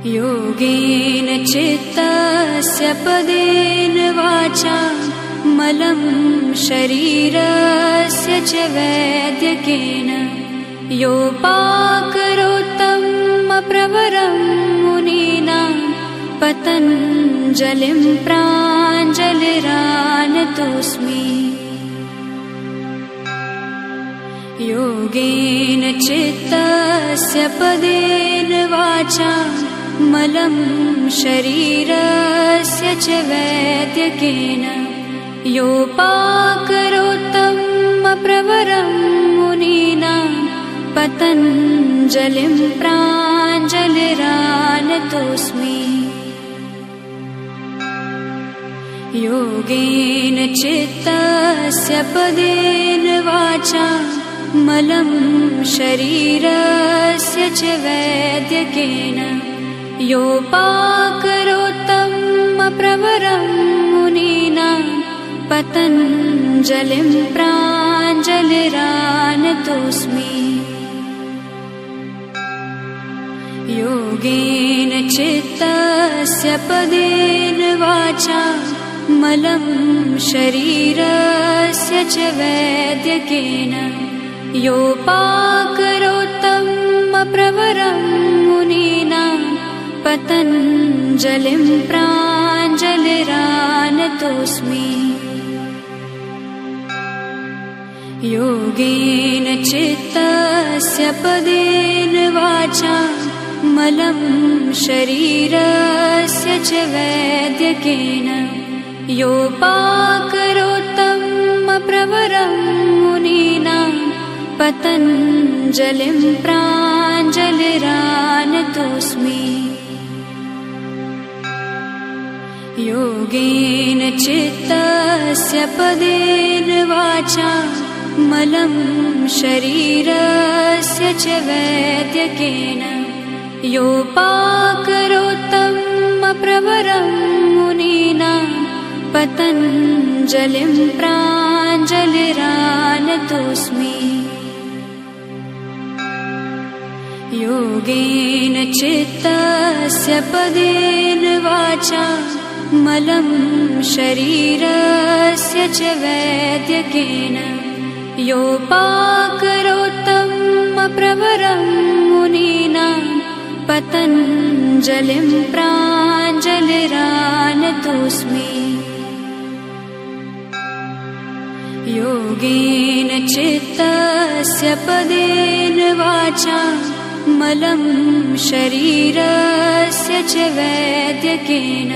योगेन चित्तस्य पदेन वाचा मलं शरीरस्य च वैद्यकेन योपाकरोत्तमप्रवरं मुनीनां पतञ्जलिं प्राञ्जलिरानतोऽस्मि। योगेन चित्तस्य पदेन वाचा मलं शरीरस्य च वैद्यकेन योपाकरोत्तमप्रवरं मुनीनां पतञ्जलिं प्राञ्जलिरानतोऽस्मि। योगेन चित्तस्य पदेन वाचा मलं शरीरस्य च वैद्यकेन योपाकरोत्तमप्रवरं मुनीनां पतञ्जलिं प्राञ्जलिरानतोऽस्मि। योगेन चित्तस्य पदेन वाचा मलं शरीरस्य च वैद्यकेन योपाकरोत्तमप्रवरं मुनीनां पतञ्जलिं प्राञ्जलिरानतोऽस्मि। योगेन चित्तस्य पदेन वाचा मलं शरीरस्य च वैद्यकेन योपाकरोत्तमप्रवरं मुनीनां पतञ्जलिं प्राञ्जलिरानतोऽस्मि। योगेन चित्तस्य पदेन वाचा मलं शरीरस्य च वैद्यकेन योपाकरोत्तमप्रवरं मुनीनां पतञ्जलिं प्राञ्जलिरानतोऽस्मि। योगेन चित्तस्य पदेन वाचा मलं शरीरस्य च वैद्यकेन योपाकरोत्तमप्रवरं मुनीनां पतञ्जलिं प्राञ्जलिरानतोऽस्मि। योगेन चित्तस्य पदेन वाचा मलं शरीरस्य च वैद्यकेन